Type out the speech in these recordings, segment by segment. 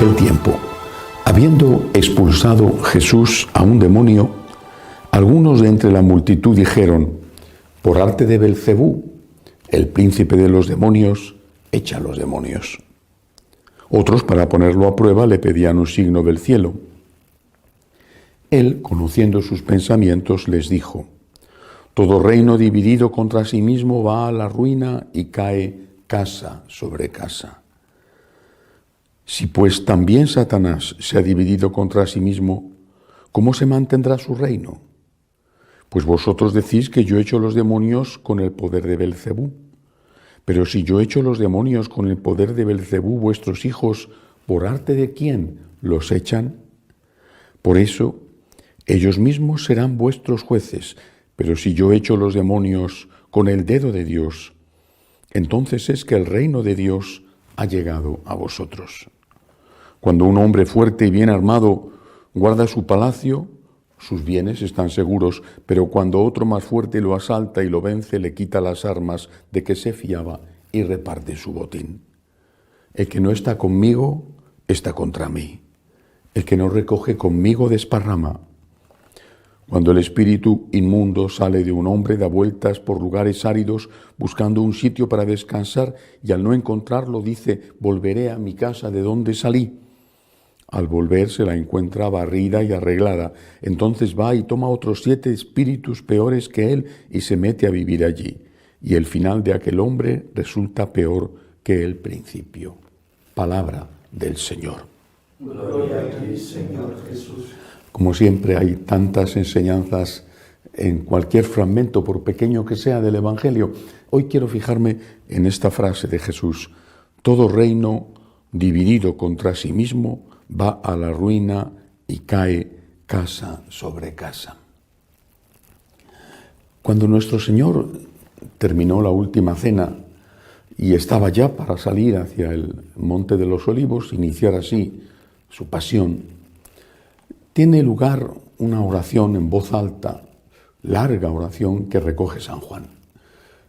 aquel tiempo, habiendo expulsado Jesús a un demonio, algunos de entre la multitud dijeron: por arte de Belcebú, el príncipe de los demonios, echa los demonios. Otros, para ponerlo a prueba, le pedían un signo del cielo. Él, conociendo sus pensamientos, les dijo: todo reino dividido contra sí mismo va a la ruina y cae casa sobre casa. Si pues también Satanás se ha dividido contra sí mismo, ¿cómo se mantendrá su reino? Pues vosotros decís que yo echo los demonios con el poder de Belcebú. Pero si yo echo los demonios con el poder de Belcebú, vuestros hijos, ¿por arte de quién los echan? Por eso, ellos mismos serán vuestros jueces. Pero si yo echo los demonios con el dedo de Dios, entonces es que el reino de Dios ha llegado a vosotros. Cuando un hombre fuerte y bien armado guarda su palacio, sus bienes están seguros, pero cuando otro más fuerte lo asalta y lo vence, le quita las armas de que se fiaba y reparte su botín. El que no está conmigo, está contra mí. El que no recoge conmigo, desparrama. Cuando el espíritu inmundo sale de un hombre, da vueltas por lugares áridos buscando un sitio para descansar, y al no encontrarlo dice: volveré a mi casa de donde salí. Al volver se la encuentra barrida y arreglada. Entonces va y toma otros 7 espíritus peores que él y se mete a vivir allí. Y el final de aquel hombre resulta peor que el principio. Palabra del Señor. Gloria a ti, Señor Jesús. Como siempre, hay tantas enseñanzas en cualquier fragmento, por pequeño que sea, del Evangelio. Hoy quiero fijarme en esta frase de Jesús: todo reino dividido contra sí mismo va a la ruina y cae casa sobre casa. Cuando nuestro Señor terminó la última cena y estaba ya para salir hacia el Monte de los Olivos, iniciar así su pasión, tiene lugar una oración en voz alta, larga oración que recoge San Juan.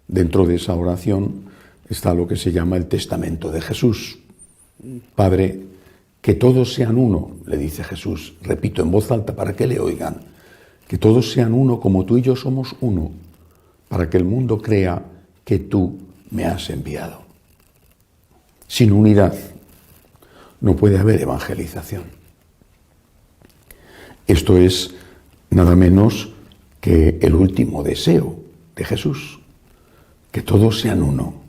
Dentro de esa oración está lo que se llama el testamento de Jesús. Padre, que todos sean uno, le dice Jesús, repito en voz alta para que le oigan, que todos sean uno como tú y yo somos uno, para que el mundo crea que tú me has enviado. Sin unidad no puede haber evangelización. Esto es nada menos que el último deseo de Jesús, que todos sean uno.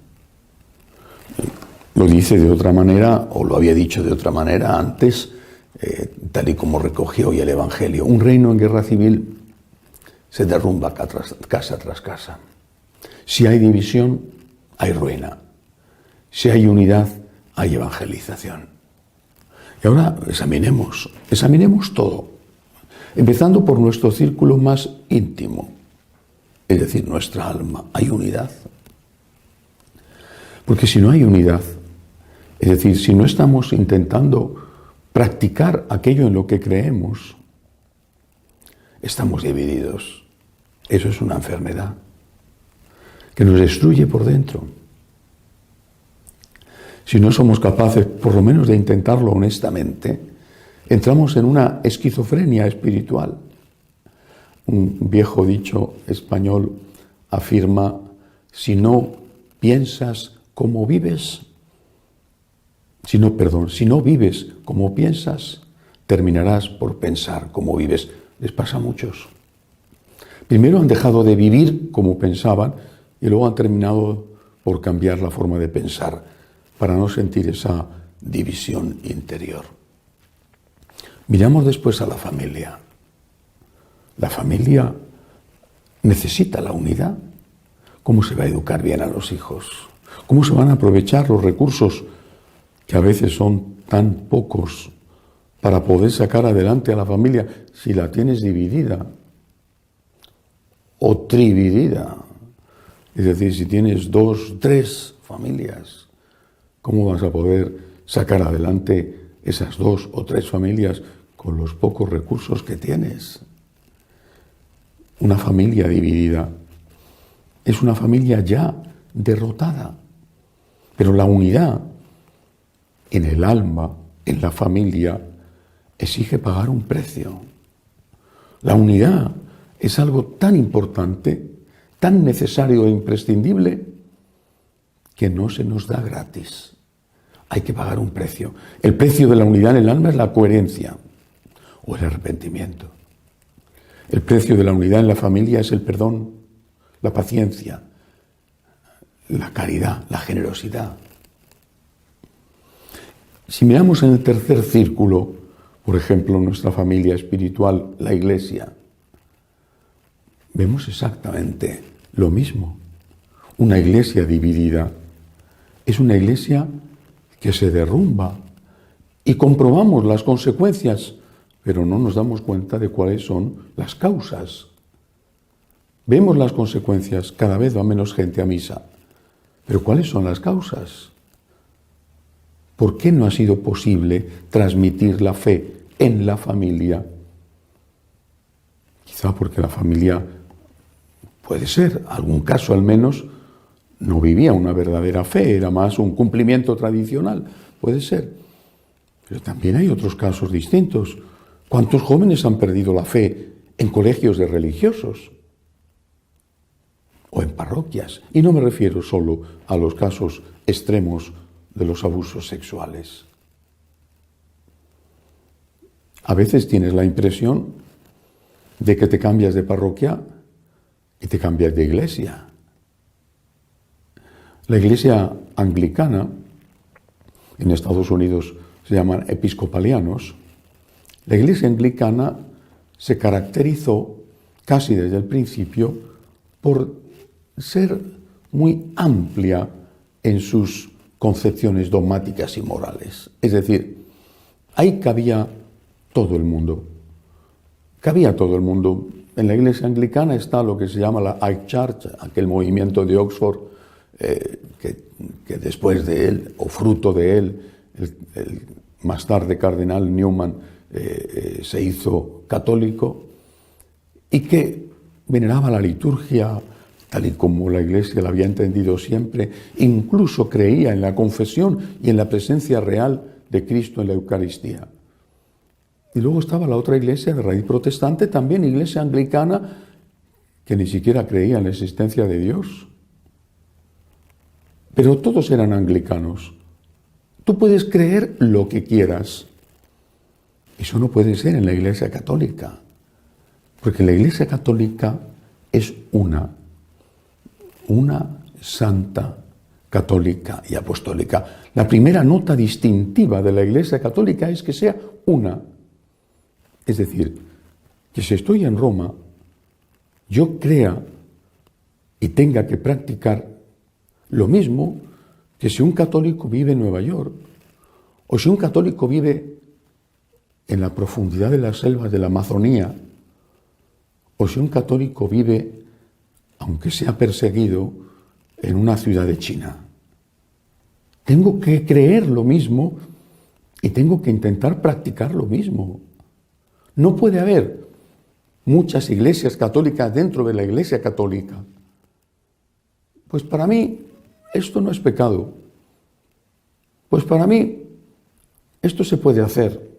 Lo dice de otra manera, o lo había dicho de otra manera antes, tal y como recogió hoy el Evangelio. Un reino en guerra civil se derrumba casa tras casa. Si hay división, hay ruina. Si hay unidad, hay evangelización. Y ahora examinemos todo, empezando por nuestro círculo más íntimo, es decir, nuestra alma. ¿Hay unidad? Porque si no hay unidad, es decir, si no estamos intentando practicar aquello en lo que creemos, estamos divididos. Eso es una enfermedad que nos destruye por dentro. Si no somos capaces, por lo menos, de intentarlo honestamente, entramos en una esquizofrenia espiritual. Un viejo dicho español afirma: si no piensas como vives, si no vives como piensas, terminarás por pensar como vives. Les pasa a muchos. Primero han dejado de vivir como pensaban y luego han terminado por cambiar la forma de pensar para no sentir esa división interior. Miramos después a la familia. La familia necesita la unidad. ¿Cómo se va a educar bien a los hijos? ¿Cómo se van a aprovechar los recursos que a veces son tan pocos para poder sacar adelante a la familia si la tienes dividida o trividida? Es decir, si tienes 2, 3 familias, ¿cómo vas a poder sacar adelante esas 2 o 3 familias con los pocos recursos que tienes? Una familia dividida es una familia ya derrotada. Pero la unidad en el alma en la familia exige pagar un precio. La unidad es algo tan importante, tan necesario e imprescindible, que no se nos da gratis. Hay que pagar un precio. El precio de la unidad en el alma es la coherencia o el arrepentimiento. El precio de la unidad en la familia es el perdón, la paciencia, la caridad, la generosidad. Si miramos en el tercer círculo, por ejemplo, nuestra familia espiritual, la Iglesia, vemos exactamente lo mismo. Una iglesia dividida es una iglesia que se derrumba y comprobamos las consecuencias, pero no nos damos cuenta de cuáles son las causas. Vemos las consecuencias, cada vez va menos gente a misa, pero ¿cuáles son las causas? ¿Por qué no ha sido posible transmitir la fe en la familia? Quizá porque la familia, puede ser, algún caso al menos, no vivía una verdadera fe, era más un cumplimiento tradicional, puede ser. Pero también hay otros casos distintos. ¿Cuántos jóvenes han perdido la fe en colegios de religiosos? O en parroquias. Y no me refiero solo a los casos extremos de los abusos sexuales. A veces tienes la impresión de que te cambias de parroquia y te cambias de iglesia. La iglesia anglicana, en Estados Unidos se llaman episcopalianos, la iglesia anglicana se caracterizó casi desde el principio por ser muy amplia en sus concepciones dogmáticas y morales. Es decir, ahí cabía todo el mundo. Cabía todo el mundo. En la iglesia anglicana está lo que se llama la High Church, aquel movimiento de Oxford que después de él, o fruto de él, el más tarde cardenal Newman se hizo católico y que veneraba la liturgia tal y como la Iglesia la había entendido siempre, incluso creía en la confesión y en la presencia real de Cristo en la Eucaristía. Y luego estaba la otra iglesia de raíz protestante, también iglesia anglicana, que ni siquiera creía en la existencia de Dios. Pero todos eran anglicanos. Tú puedes creer lo que quieras. Eso no puede ser en la Iglesia Católica, porque la Iglesia Católica es una santa, católica y apostólica. La primera nota distintiva de la Iglesia Católica es que sea una. Es decir, que si estoy en Roma, yo crea y tenga que practicar lo mismo que si un católico vive en Nueva York, o si un católico vive en la profundidad de las selvas de la Amazonía, o si un católico vive, aunque sea perseguido, en una ciudad de China. Tengo que creer lo mismo y tengo que intentar practicar lo mismo. No puede haber muchas iglesias católicas dentro de la Iglesia Católica. Pues para mí esto no es pecado. Pues para mí esto se puede hacer.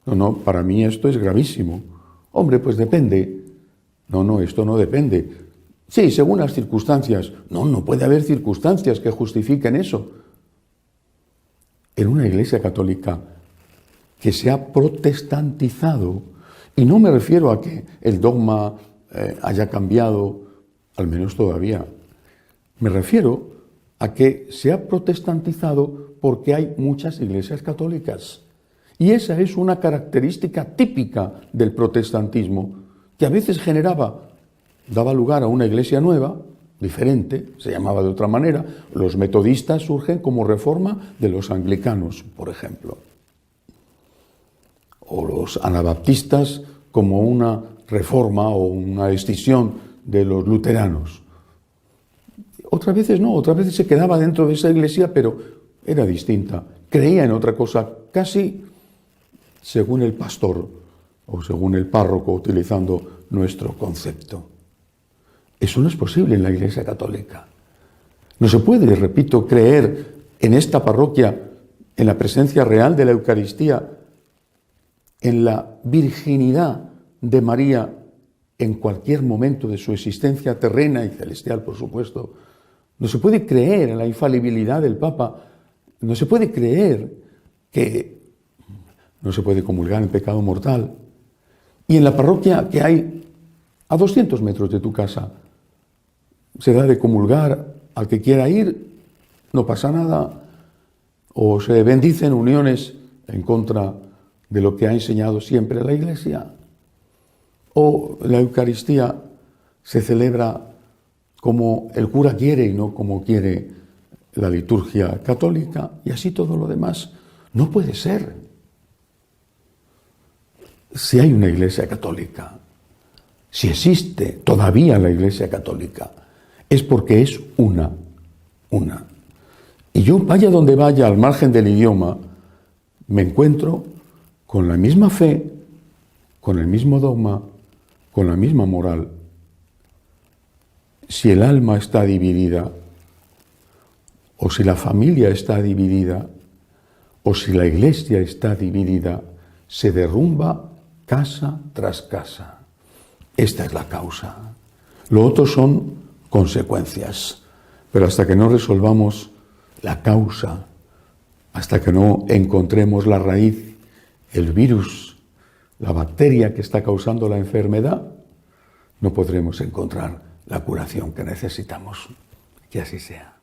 No, para mí esto es gravísimo. Hombre, pues depende. No, esto no depende. Sí, según las circunstancias. No puede haber circunstancias que justifiquen eso. En una Iglesia Católica que se ha protestantizado, y no me refiero a que el dogma haya cambiado, al menos todavía. Me refiero a que se ha protestantizado porque hay muchas iglesias católicas. Y esa es una característica típica del protestantismo, que a veces daba lugar a una iglesia nueva, diferente, se llamaba de otra manera. Los metodistas surgen como reforma de los anglicanos, por ejemplo. O los anabaptistas como una reforma o una escisión de los luteranos. Otras veces no, otras veces se quedaba dentro de esa iglesia, pero era distinta. Creía en otra cosa, casi según el pastor o según el párroco, utilizando nuestro concepto. Eso no es posible en la Iglesia Católica. No se puede, repito, creer en esta parroquia en la presencia real de la Eucaristía, en la virginidad de María en cualquier momento de su existencia terrena y celestial, por supuesto. No se puede creer en la infalibilidad del Papa, no se puede creer que no se puede comulgar en pecado mortal. Y en la parroquia que hay a 200 metros de tu casa, se da de comulgar al que quiera ir, no pasa nada, o se bendicen uniones en contra de lo que ha enseñado siempre la Iglesia, o la Eucaristía se celebra como el cura quiere y no como quiere la liturgia católica, y así todo lo demás. No puede ser. Si hay una Iglesia católica, si existe todavía la Iglesia católica, es porque es una. Y yo, vaya donde vaya, al margen del idioma, me encuentro con la misma fe, con el mismo dogma, con la misma moral. Si el alma está dividida, o si la familia está dividida, o si la Iglesia está dividida, se derrumba casa tras casa. Esta es la causa. Lo otro son consecuencias. Pero hasta que no resolvamos la causa, hasta que no encontremos la raíz, el virus, la bacteria que está causando la enfermedad, no podremos encontrar la curación que necesitamos. Que así sea.